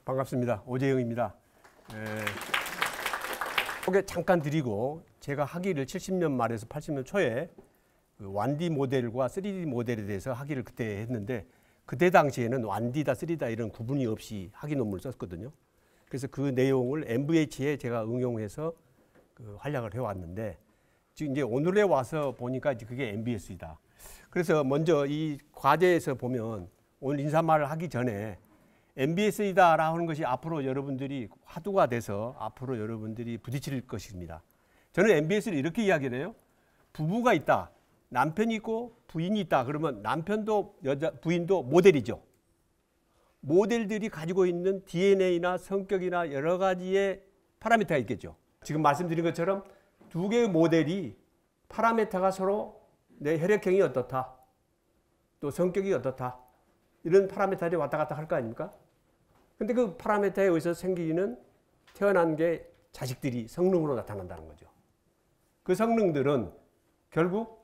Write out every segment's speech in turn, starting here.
반갑습니다. 오재영입니다. 소개 잠깐 드리고 제가 학위를 70년 말에서 80년 초에 그 1D 모델과 3D 모델에 대해서 학위를 그때 했는데 그때 당시에는 1D다 3D다 이런 구분이 없이 학위 논문을 썼거든요. 그래서 그 내용을 MVH에 제가 응용해서 그 활약을 해왔는데 지금 이제 오늘에 와서 보니까 이제 그게 MBS이다. 그래서 먼저 이 과제에서 보면 오늘 인사말을 하기 전에 MBS이다라고 하는 것이 앞으로 여러분들이 화두가 돼서 앞으로 여러분들이 부딪힐 것입니다. 저는 MBS를 이렇게 이야기를 해요. 부부가 있다. 남편이 있고 부인이 있다. 그러면 남편도 부인도 모델이죠. 모델들이 가지고 있는 DNA나 성격이나 여러 가지의 파라미터가 있겠죠. 지금 말씀드린 것처럼 두 개의 모델이 파라미터가 서로 내 혈액형이 어떻다. 또 성격이 어떻다. 이런 파라미터들이 왔다 갔다 할 거 아닙니까? 근데 그 파라미터에 의해서 생기는 태어난 게 자식들이 성능으로 나타난다는 거죠. 그 성능들은 결국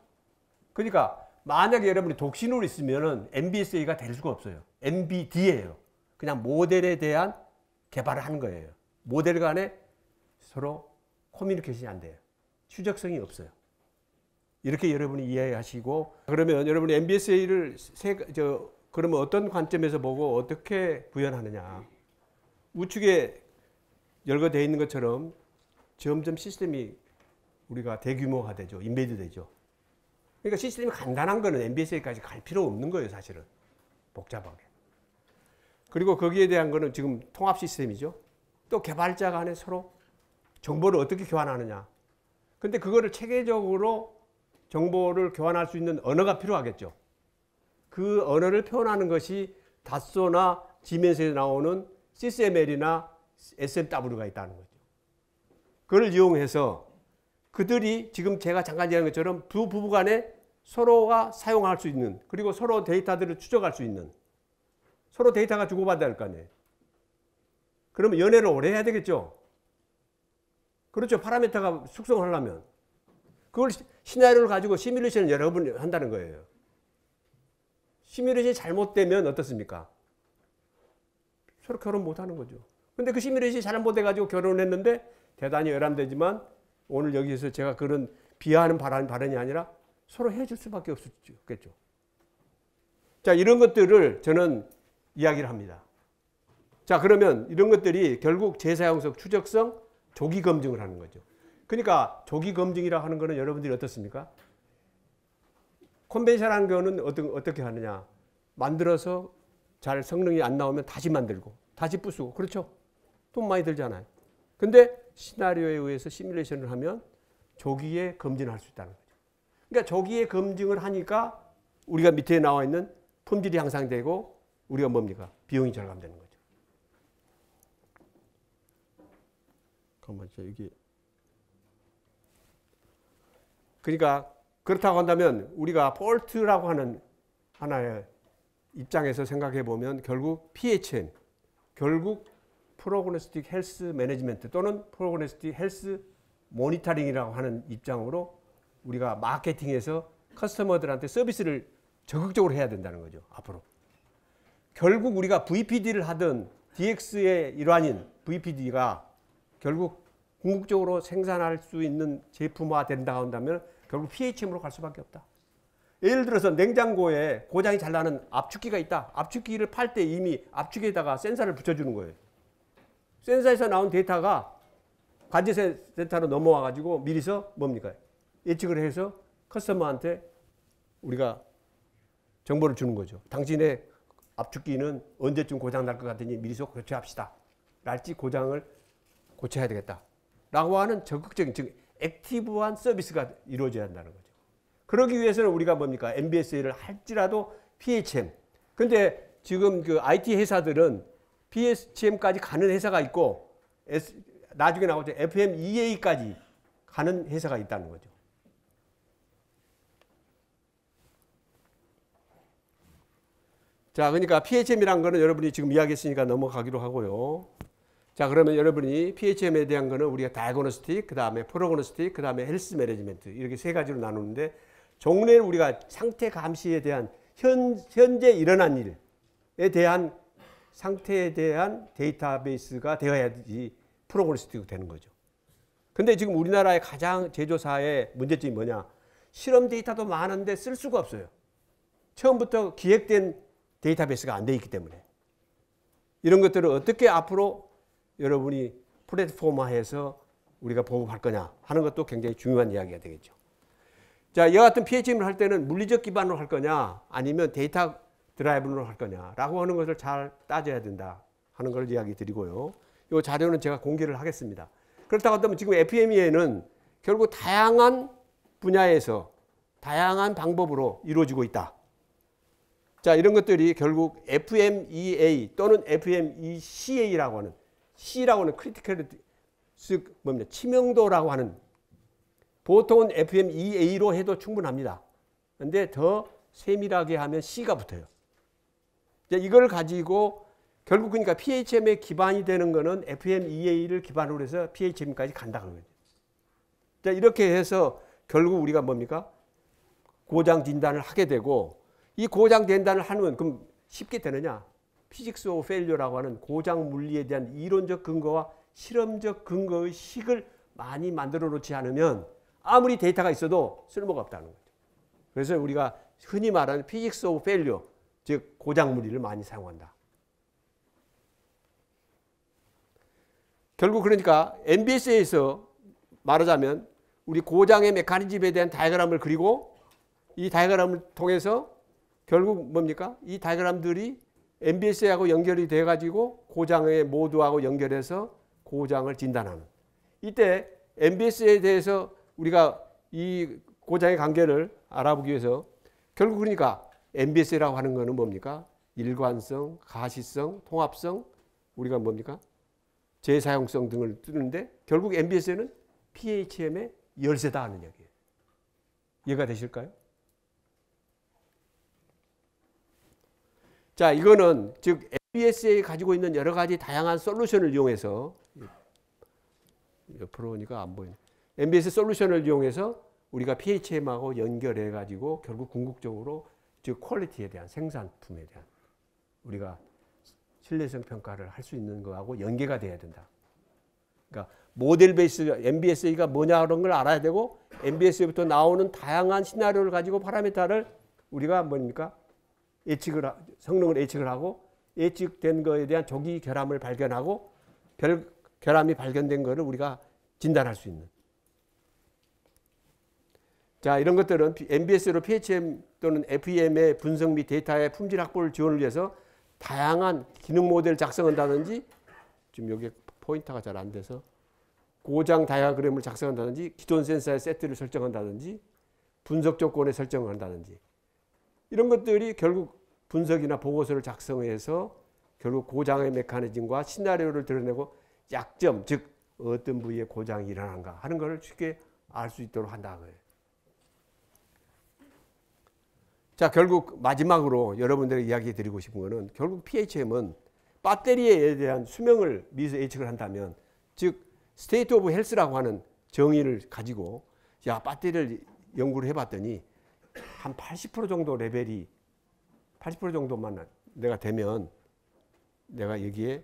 그러니까 만약에 여러분이 독신으로 있으면은 MBSA가 될 수가 없어요. MBD예요. 그냥 모델에 대한 개발을 하는 거예요. 모델 간에 서로 커뮤니케이션이 안 돼요. 추적성이 없어요. 이렇게 여러분이 이해하시고 그러면 여러분이 MBSA를 그러면 어떤 관점에서 보고 어떻게 구현하느냐. 우측에 열거되어 있는 것처럼 점점 시스템이 우리가 대규모화 되죠. 인베이드 되죠. 그러니까 시스템이 간단한 거는 MBSA까지 갈 필요 없는 거예요. 사실은. 복잡하게. 그리고 거기에 대한 거는 지금 통합 시스템이죠. 또 개발자 간에 서로 정보를 어떻게 교환하느냐. 근데 그거를 체계적으로 정보를 교환할 수 있는 언어가 필요하겠죠. 그 언어를 표현하는 것이 닷소나 지멘스에 나오는 SysML이나 SMW가 있다는 거죠. 그걸 이용해서 그들이 지금 제가 잠깐 얘기한 것처럼 두 부부 간에 서로가 사용할 수 있는 그리고 서로 데이터들을 추적할 수 있는 서로 데이터가 주고받아야 할 거 아니에요. 그러면 연애를 오래 해야 되겠죠. 그렇죠. 파라미터가 숙성하려면. 그걸 시나리오를 가지고 시뮬레이션을 여러 번 한다는 거예요. 시뮬레이션이 잘못되면 어떻습니까? 서로 결혼 못하는 거죠. 근데 그 시뮬레이션이 잘못돼가지고 결혼했는데 대단히 열람되지만 오늘 여기서 제가 그런 비하하는 발언이 아니라 서로 해줄 수밖에 없겠죠. 자, 이런 것들을 저는 이야기를 합니다. 자, 그러면 이런 것들이 결국 재사용성, 추적성, 조기 검증을 하는 거죠. 그러니까 조기 검증이라고 하는 거는 여러분들이 어떻습니까? 컨벤션한 거는 어떻게 하느냐. 만들어서 잘 성능이 안 나오면 다시 만들고 다시 부수고 그렇죠. 돈 많이 들잖아요. 근데 시나리오에 의해서 시뮬레이션을 하면 조기에 검증할 수 있다는 거죠. 그러니까 조기에 검증을 하니까 우리가 밑에 나와 있는 품질이 향상되고 우리가 뭡니까? 비용이 절감되는 거죠. 잠깐만요. 이게 그러니까 그렇다고 한다면 우리가 폴트라고 하는 하나의 입장에서 생각해 보면 결국 PHM, 결국 프로그노스틱 헬스 매니지먼트 또는 프로그노스틱 헬스 모니터링이라고 하는 입장으로 우리가 마케팅에서 커스터머들한테 서비스를 적극적으로 해야 된다는 거죠. 앞으로. 결국 우리가 VPD를 하든 DX의 일환인 VPD가 결국 궁극적으로 생산할 수 있는 제품화 된다고 한다면 결국 PHM으로 갈 수밖에 없다. 예를 들어서 냉장고에 고장이 잘 나는 압축기가 있다. 압축기를 팔 때 이미 압축에다가 센서를 붙여주는 거예요. 센서에서 나온 데이터가 관제센터로 넘어와 가지고 미리서 뭡니까? 예측을 해서 커스터머한테 우리가 정보를 주는 거죠. 당신의 압축기는 언제쯤 고장 날 것 같으니 미리서 교체합시다. 날지 고장을 고쳐야 되겠다. 라고 하는 적극적인, 즉 액티브한 서비스가 이루어져야 한다는 거죠. 그러기 위해서는 우리가 뭡니까? MBSA를 할지라도 PHM. 근데 지금 그 IT 회사들은 PHM까지 가는 회사가 있고 나중에 나오죠. FMEA까지 가는 회사가 있다는 거죠. 자, 그러니까 PHM이라는 거는 여러분이 지금 이야기했으니까 넘어가기로 하고요. 자, 그러면 여러분이 PHM에 대한 거는 우리가 다이아그노스틱, 그 다음에 프로그노스틱, 그 다음에 헬스 매니지먼트 이렇게 세 가지로 나누는데 종래는 우리가 상태 감시에 대한 현재 일어난 일에 대한 상태에 대한 데이터베이스가 되어야지 프로그노스틱이 되는 거죠. 근데 지금 우리나라의 가장 제조사의 문제점이 뭐냐? 실험 데이터도 많은데 쓸 수가 없어요. 처음부터 기획된 데이터베이스가 안 돼 있기 때문에. 이런 것들을 어떻게 앞으로 여러분이 플랫폼화해서 우리가 보급할 거냐 하는 것도 굉장히 중요한 이야기가 되겠죠. 자, 이와 같은 PHM을 할 때는 물리적 기반으로 할 거냐 아니면 데이터 드라이브로 할 거냐라고 하는 것을 잘 따져야 된다 하는 걸 이야기 드리고요. 이 자료는 제가 공개를 하겠습니다. 그렇다고 하면 지금 FMEA는 결국 다양한 분야에서 다양한 방법으로 이루어지고 있다. 자, 이런 것들이 결국 FMEA 또는 FMECA라고 하는 C라고 하는 크리티컬 즉 뭡니까? 치명도라고 하는 보통은 FMEA로 해도 충분합니다. 근데 더 세밀하게 하면 C가 붙어요. 이걸 가지고 결국 그러니까 PHM의 기반이 되는 거는 FMEA를 기반으로 해서 PHM까지 간다 그런 거죠. 자, 이렇게 해서 결국 우리가 뭡니까? 고장 진단을 하게 되고 이 고장 진단을 하면 그럼 쉽게 되느냐? 피직스 오브 페일리어라고 하는 고장 물리에 대한 이론적 근거와 실험적 근거의 식을 많이 만들어 놓지 않으면 아무리 데이터가 있어도 쓸모가 없다는 거죠. 그래서 우리가 흔히 말하는 피직스 오브 페일리어 즉 고장 물리를 많이 사용한다. 결국 그러니까 MBS에서 말하자면 우리 고장의 메커니즘에 대한 다이어그램을 그리고 이 다이어그램을 통해서 결국 뭡니까? 이 다이어그램들이 MBS하고 연결이 돼 가지고 고장의 모드하고 연결해서 고장을 진단하는. 이때 MBS에 대해서 우리가 이 고장의 관계를 알아보기 위해서 결국 그러니까 MBS라고 하는 거는 뭡니까? 일관성, 가시성, 통합성, 우리가 뭡니까? 재사용성 등을 뜨는데 결국 MBS는 PHM의 열쇠다 하는 얘기예요. 이해가 되실까요? 자, 이거는 즉 MBS에 가지고 있는 여러 가지 다양한 솔루션을 이용해서 옆으로 오니까 안 보이네. MBS 솔루션을 이용해서 우리가 PHM하고 연결해 가지고 결국 궁극적으로 즉 퀄리티에 대한 생산품에 대한 우리가 신뢰성 평가를 할 수 있는 거하고 연계가 돼야 된다. 그러니까 모델 베이스 MBS가 뭐냐 그런 걸 알아야 되고 MBS부터 나오는 다양한 시나리오를 가지고 파라미터를 우리가 뭡니까? 성능을 예측을 하고 예측된 거에 대한 조기 결함을 발견하고 결함이 발견된 거를 우리가 진단할 수 있는. 자, 이런 것들은 MBS로 PHM 또는 FEM의 분석 및 데이터의 품질 확보를 지원을 위해서 다양한 기능 모델을 작성한다든지 지금 여기 포인터가 잘 안 돼서 고장 다이어그램을 작성한다든지 기존 센서의 세트를 설정한다든지 분석 조건을 설정한다든지 이런 것들이 결국 분석이나 보고서를 작성해서 결국 고장의 메커니즘과 시나리오를 드러내고 약점 즉 어떤 부위에 고장이 일어나는가 하는 것을 쉽게 알 수 있도록 한다 거예요. 자, 결국 마지막으로 여러분들에게 이야기 드리고 싶은 것은 결국 PHM은 배터리에 대한 수명을 미리서 예측을 한다면 즉 스테이트 오브 헬스라고 하는 정의를 가지고 야 배터리를 연구를 해봤더니 한 80% 정도 레벨이 80% 정도만 내가 되면 내가 여기에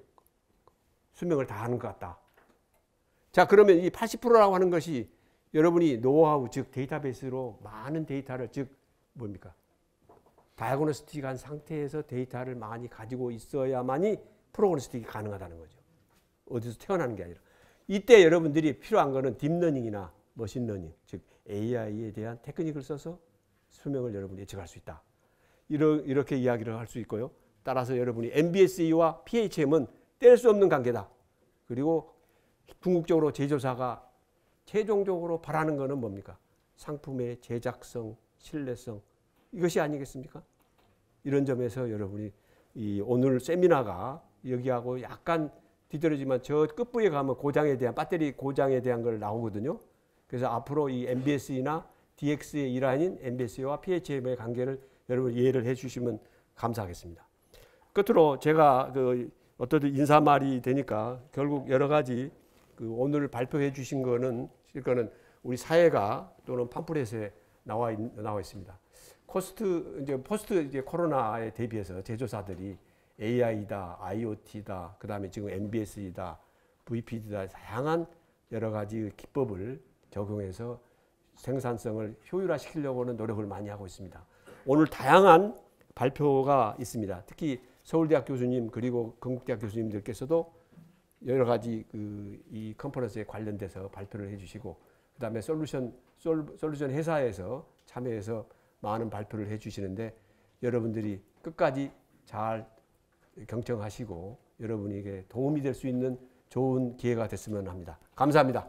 수명을 다하는 것 같다. 자, 그러면 이 80%라고 하는 것이 여러분이 노하우 즉 데이터베이스로 많은 데이터를 즉 뭡니까? 다이아그노스틱한 상태에서 데이터를 많이 가지고 있어야만이 프로그노스틱이 가능하다는 거죠. 어디서 태어나는 게 아니라. 이때 여러분들이 필요한 거는 딥러닝이나 머신러닝, 즉 AI에 대한 테크닉을 써서 수명을 여러분이 예측할 수 있다. 이렇게 이야기를 할 수 있고요. 따라서 여러분이 MBSE와 PHM은 뗄 수 없는 관계다. 그리고 궁극적으로 제조사가 최종적으로 바라는 거는 뭡니까? 상품의 제작성, 신뢰성 이것이 아니겠습니까? 이런 점에서 여러분이 이 오늘 세미나가 여기하고 약간 뒤떨어지만 저 끝부에 가면 고장에 대한 배터리 고장에 대한 걸 나오거든요. 그래서 앞으로 이 MBSE나 DX의 일환인 MBSE와 PHM의 관계를 여러분 이해를 해주시면 감사하겠습니다. 끝으로 제가 어떤 인사말이 되니까 결국 여러 가지 오늘 발표해 주신 거는 실거는 우리 사회가 또는 팜플렛에 나와 있습니다. 포스트 이제 코로나에 대비해서 제조사들이 AI다, IoT다, 그다음에 지금 MBS이다, VPD다 다양한 여러 가지 기법을 적용해서 생산성을 효율화시키려고는 노력을 많이 하고 있습니다. 오늘 다양한 발표가 있습니다. 특히 서울대학 교수님 그리고 건국대학 교수님들께서도 여러 가지 이 컨퍼런스에 관련돼서 발표를 해주시고 그다음에 솔루션 회사에서 참여해서 많은 발표를 해주시는데 여러분들이 끝까지 잘 경청하시고 여러분에게 도움이 될 수 있는 좋은 기회가 됐으면 합니다. 감사합니다.